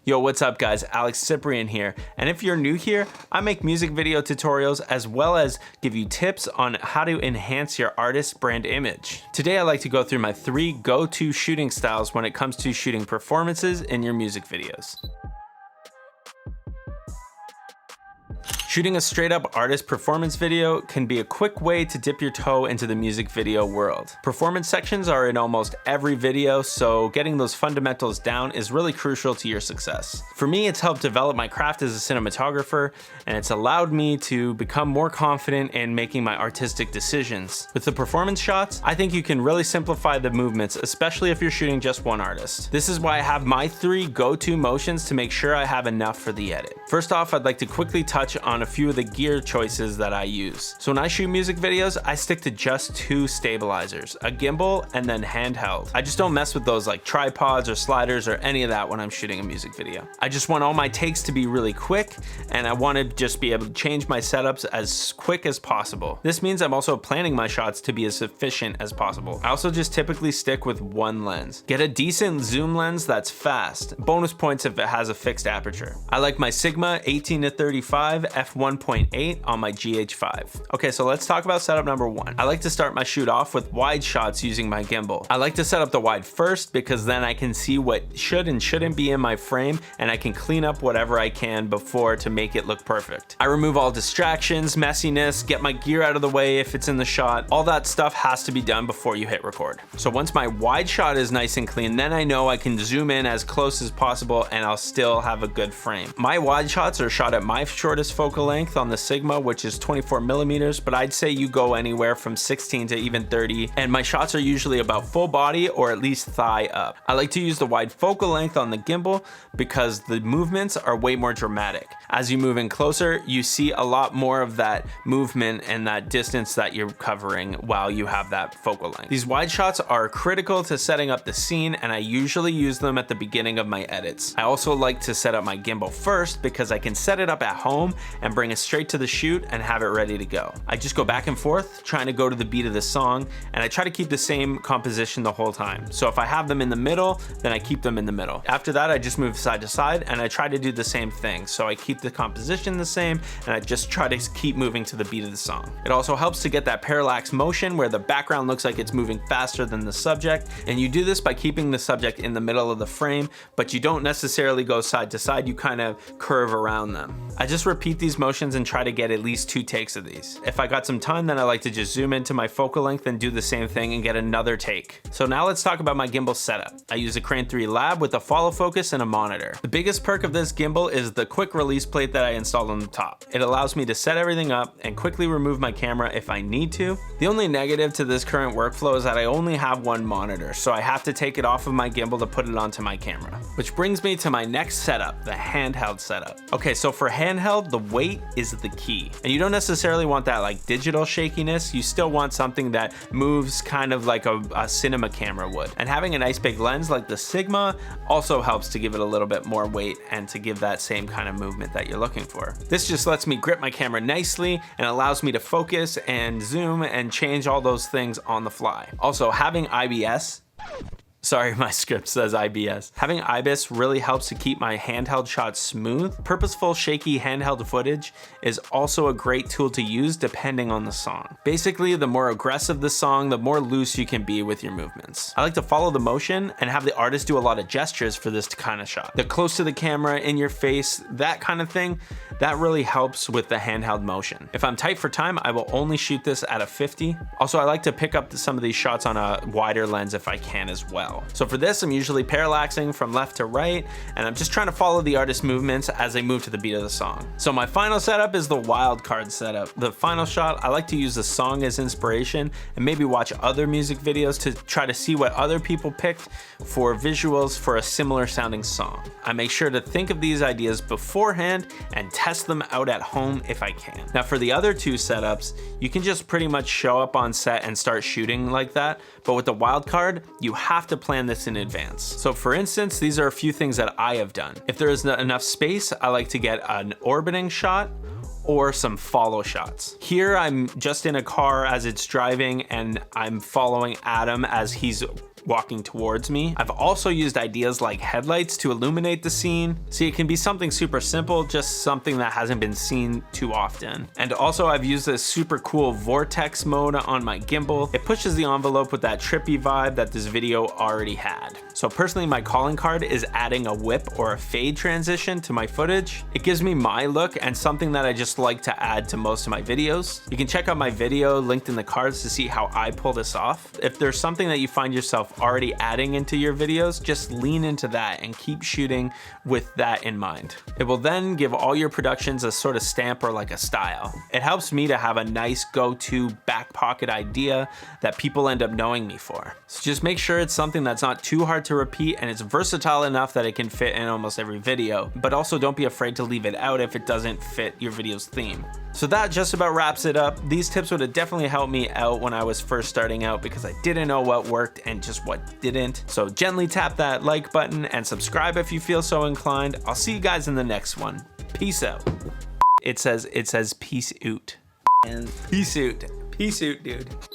Yo, what's up guys? Ciprian here. And if you're new here, I make music video tutorials as well as give you tips on how to enhance your artist brand image. Today I like to go through my 3 go-to shooting styles when it comes to shooting performances in your music videos. Shooting a straight up artist performance video can be a quick way to dip your toe into the music video world. Performance sections are in almost every video, so getting those fundamentals down is really crucial to your success. For me, it's helped develop my craft as a cinematographer, and it's allowed me to become more confident in making my artistic decisions. With the performance shots, I think you can really simplify the movements, especially if you're shooting just one artist. This is why I have my 3 go-to motions to make sure I have enough for the edit. First off, I'd like to quickly touch on a few of the gear choices that I use. So when I shoot music videos, I stick to just 2 stabilizers, a gimbal and then handheld. I just don't mess with those like tripods or sliders or any of that when I'm shooting a music video. I just want all my takes to be really quick, and I want to just be able to change my setups as quick as possible. This means I'm also planning my shots to be as efficient as possible. I also just typically stick with 1 lens. Get a decent zoom lens that's fast. Bonus points if it has a fixed aperture. I like my Sigma 18-35 f1.8 on my GH5. Okay, so let's talk about setup number 1. I like to start my shoot off with wide shots using my gimbal. I like to set up the wide first because then I can see what should and shouldn't be in my frame, and I can clean up whatever I can before to make it look perfect. I remove all distractions, messiness, get my gear out of the way if it's in the shot. All that stuff has to be done before you hit record. So once my wide shot is nice and clean, then I know I can zoom in as close as possible and I'll still have a good frame. My wide shots are shot at my shortest focal length on the Sigma, which is 24 millimeters, but I'd say you go anywhere from 16 to even 30, and my shots are usually about full body or at least thigh up. I like to use the wide focal length on the gimbal because the movements are way more dramatic. As you move in closer, you see a lot more of that movement and that distance that you're covering while you have that focal length. These wide shots are critical to setting up the scene, and I usually use them at the beginning of my edits. I also like to set up my gimbal first because I can set it up at home and bring it straight to the shoot and have it ready to go. I just go back and forth trying to go to the beat of the song, and I try to keep the same composition the whole time. So if I have them in the middle, then I keep them in the middle. After that, I just move side to side and I try to do the same thing. So I keep the composition the same and I just try to keep moving to the beat of the song. It also helps to get that parallax motion where the background looks like it's moving faster than the subject, and you do this by keeping the subject in the middle of the frame, but you don't necessarily go side to side, you kind of curve around them. I just repeat these motions and try to get at least 2 takes of these. If I got some time, then I like to just zoom into my focal length and do the same thing and get another take. So now let's talk about my gimbal setup. I use a Crane 3 Lab with a follow focus and a monitor. The biggest perk of this gimbal is the quick release plate that I installed on the top. It allows me to set everything up and quickly remove my camera if I need to. The only negative to this current workflow is that I only have 1 monitor, so I have to take it off of my gimbal to put it onto my camera. Which brings me to my next setup, the handheld setup. Okay, so for handheld, the weight is the key. And you don't necessarily want that like digital shakiness, you still want something that moves kind of like a cinema camera would. And having a nice big lens like the Sigma also helps to give it a little bit more weight and to give that same kind of movement that you're looking for. This just lets me grip my camera nicely and allows me to focus and zoom and change all those things on the fly. Also, having IBS, sorry, my script says IBS. Having IBIS really helps to keep my handheld shots smooth. Purposeful, shaky handheld footage is also a great tool to use depending on the song. Basically, the more aggressive the song, the more loose you can be with your movements. I like to follow the motion and have the artist do a lot of gestures for this kind of shot. The close to the camera, in your face, that kind of thing, that really helps with the handheld motion. If I'm tight for time, I will only shoot this at a 50. Also, I like to pick up some of these shots on a wider lens if I can as well. So for this, I'm usually parallaxing from left to right, and I'm just trying to follow the artist's movements as they move to the beat of the song. So my final setup is the Wildcard Setup. The final shot, I like to use the song as inspiration and maybe watch other music videos to try to see what other people picked for visuals for a similar sounding song. I make sure to think of these ideas beforehand and test them out at home if I can. Now for the other 2 setups, you can just pretty much show up on set and start shooting like that, but with the Wildcard, you have to plan this in advance. So for instance, these are a few things that I have done. If there is not enough space, I like to get an orbiting shot or some follow shots. Here I'm just in a car as it's driving and I'm following Adam as he's walking towards me. I've also used ideas like headlights to illuminate the scene. See, it can be something super simple, just something that hasn't been seen too often. And also I've used this super cool vortex mode on my gimbal. It pushes the envelope with that trippy vibe that this video already had. So personally, my calling card is adding a whip or a fade transition to my footage. It gives me my look and something that I just like to add to most of my videos. You can check out my video linked in the cards to see how I pull this off. If there's something that you find yourself already adding into your videos, just lean into that and keep shooting with that in mind. It will then give all your productions a sort of stamp or like a style. It helps me to have a nice go-to back pocket idea that people end up knowing me for. So just make sure it's something that's not too hard to repeat and it's versatile enough that it can fit in almost every video, but also don't be afraid to leave it out if it doesn't fit your video's theme. So that just about wraps it up. These tips would have definitely helped me out when I was first starting out because I didn't know what worked and just what didn't. So gently tap that like button and subscribe if you feel so inclined. I'll see you guys in the next one. Peace out. It says peace out. And peace out, dude.